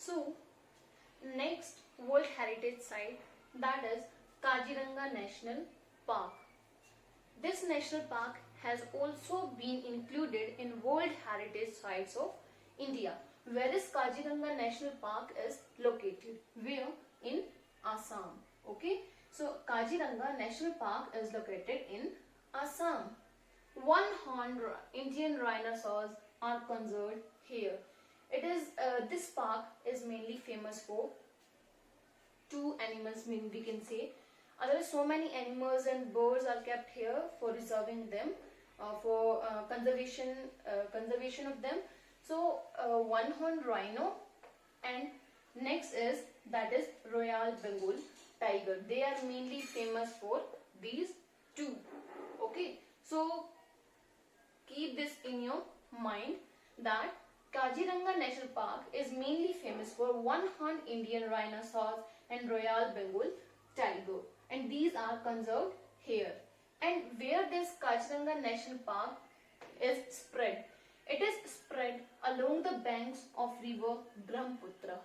So next World Heritage Site, that is Kaziranga National Park. This national park has also been included in World Heritage Sites of India. Whereas Kaziranga National Park is located? Where? In Assam. Okay. So Kaziranga National Park is located in Assam. One-horned Indian rhinoceros are conserved here. It is this park is mainly famous for two animals, we can say. There are so many animals and birds are kept here for reserving them, for conservation of them. So one-horned rhino, and next is that is Royal Bengal tiger. They are mainly famous for these two. Okay, so keep this in your mind that Kaziranga National Park is mainly famous for one-horned Indian rhinoceros and Royal Bengal tiger, and these are conserved here. And where this Kaziranga National Park is spread? It is spread along the banks of river Brahmaputra.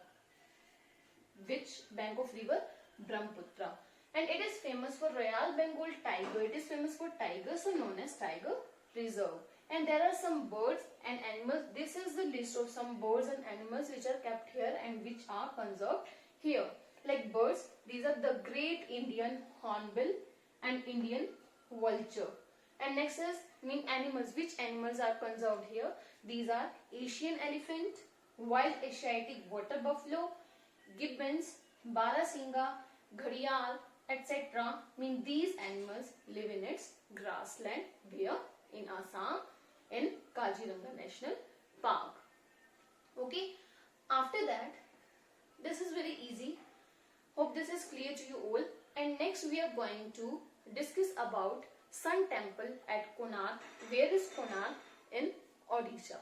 Which bank of river? Brahmaputra. And it is famous for Royal Bengal tiger. It is famous for tiger, so known as Tiger Reserve. And there are some birds and animals. This is the list of some birds and animals which are kept here and which are conserved here. Like birds, these are the great Indian hornbill and Indian vulture. And next is animals. Which animals are conserved here? These are Asian elephant, wild Asiatic water buffalo, gibbons, Barasinga, Gharial, etc. These animals live in its grassland. Where? In Assam, in Kaziranga National Park. Okay. After that, this is very easy. Hope this is clear to you all. And next we are going to discuss about Sun Temple at Konark. Where is Konark? In Odisha.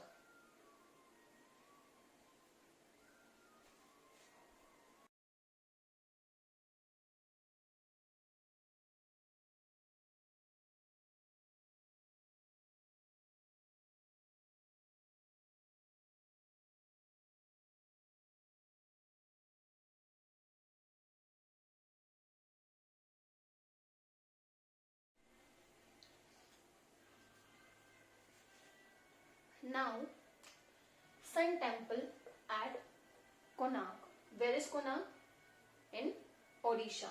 Now, Sun Temple at Konark. Where is Konark? In Odisha.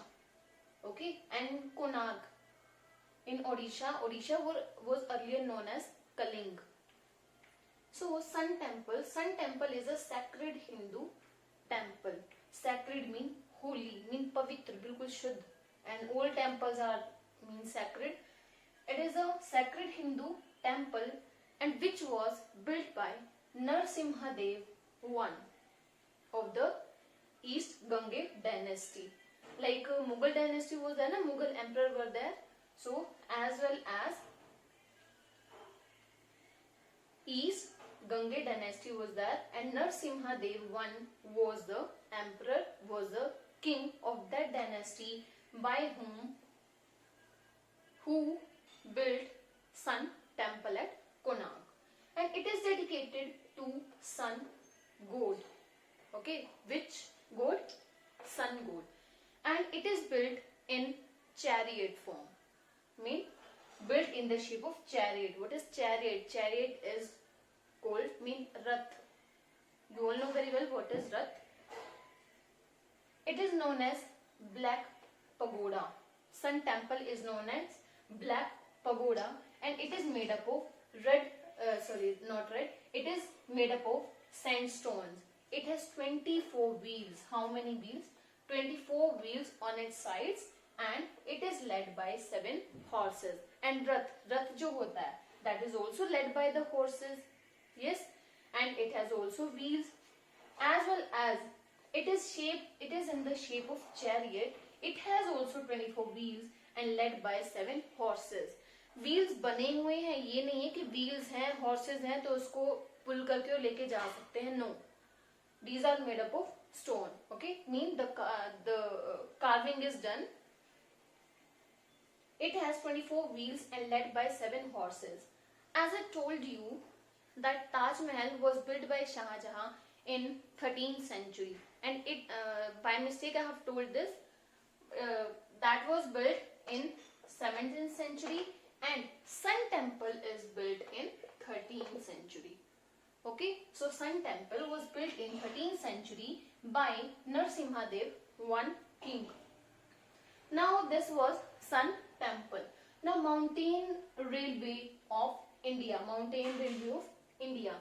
Okay, and Konark in Odisha. Odisha was earlier known as Kaling. So Sun Temple. Sun Temple is a sacred Hindu temple. Sacred mean holy, mean pavitra, bilkul shuddh. And all temples are sacred. It is a sacred Hindu temple, and which was built by Narsimhadev I of the East Ganga dynasty. Like Mughal dynasty was there, Mughal emperor were there. So as well as East Ganga dynasty was there, and Narsimhadev I was the emperor, was the king of that dynasty, by who built Sun Temple at Konark. And it is dedicated to sun god. Okay, which god? Sun god. And it is built in chariot form. Built in the shape of chariot. What is chariot? Chariot is called Rath. You all know very well what is Rath. It is known as Black Pagoda. Sun Temple is known as Black Pagoda, and it is made up of it is made up of sandstones. It has 24 wheels. How many wheels? 24 wheels on its sides, and it is led by 7 horses. And Rath jo hota hai, that is also led by the horses. Yes, and it has also wheels, as well as it is in the shape of chariot. It has also 24 wheels and led by 7 horses. Wheels बने हुए हैं, ये नहीं है कि wheels हैं, horses हैं तो उसको पुल करके और लेके जा सकते हैं. No, these are made up of stone. Okay, the carving is done. It has 24 wheels and led by 7 horses. As I told you that Taj Mahal was built by Shah Jahan in 13th century, and it by mistake I have told this, that was built in 17th century, and Sun Temple is built in 13th century. Okay, so Sun Temple was built in 13th century by Narasimhadev, one king. Now this was Sun Temple. Now Mountain Railway of India, Mountain Railway of India.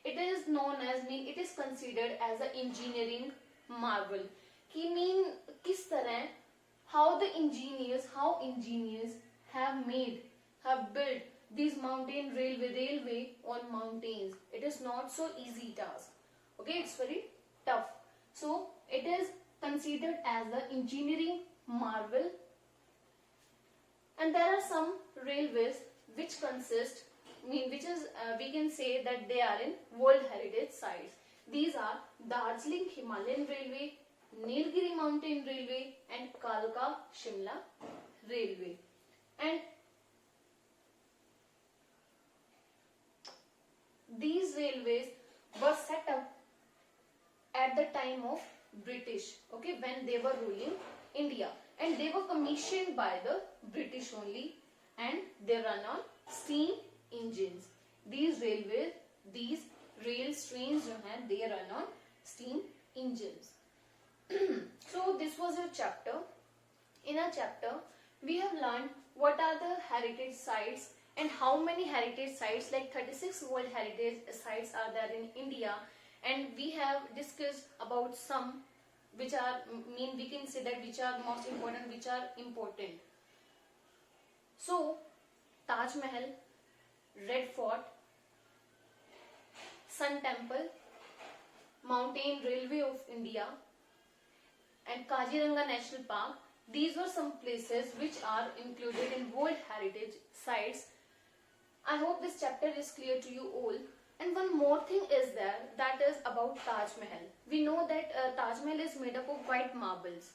It is known as, it is considered as an engineering marvel. कि किस तरह how engineers have built these mountain railway on mountains. It is not so easy task. Okay, it's very tough. So it is considered as the engineering marvel. And there are some railways which consist, we can say that they are in World Heritage Sites. These are Darjeeling Himalayan Railway, Nilgiri Mountain Railway, and Kalka Shimla Railway. And these railways were set up at the time of British, okay, when they were ruling India, and they were commissioned by the British only, and they run on steam engines. These railways, these rail trains they run on steam engines. So this was a chapter. In a chapter we have learned what are the heritage sites and how many heritage sites, like 36 World Heritage Sites are there in India, and we have discussed about some which are, we can say that which are most important, which are important. So Taj Mahal, Red Fort, Sun Temple, Mountain Railway of India, and Kaziranga National Park. These were some places which are included in World Heritage Sites. I hope this chapter is clear to you all. And one more thing is there, that is about Taj Mahal. We know that Taj Mahal is made up of white marbles.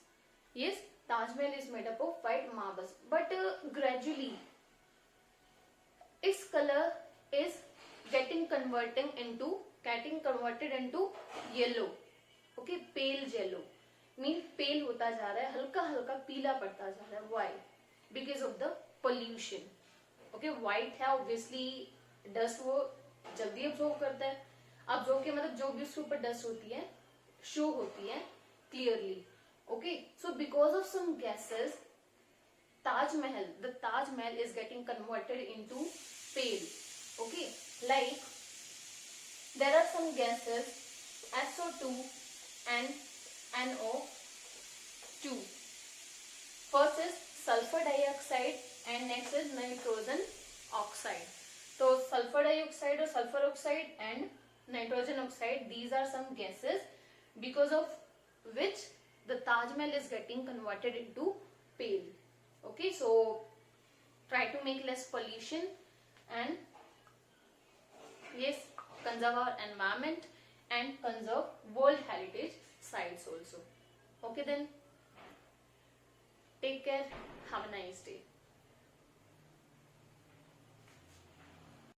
Yes, Taj Mahal is made up of white marbles. But gradually, its color is getting converted into yellow. Okay, pale yellow. Pale होता जा रहा है, हल्का हल्का पीला पड़ता जा रहा है. Why? Because of the pollution. Okay, white है obviously, dust वो जल्दी absorb करता है. Absorb के मतलब जो भी उसके ऊपर dust होती है, show होती है clearly. Okay, so because of some gases, the Taj Mahal is getting converted into pale. Okay, like there are some gases, SO2 and NO2. First is sulfur dioxide and next is nitrogen oxide. So sulfur dioxide or sulfur oxide and nitrogen oxide, these are some gases because of which the Taj Mahal is getting converted into pale. Okay, so try to make less pollution and yes, conserve our environment and conserve World Heritage Sites also. Okay then, take care, have a nice day.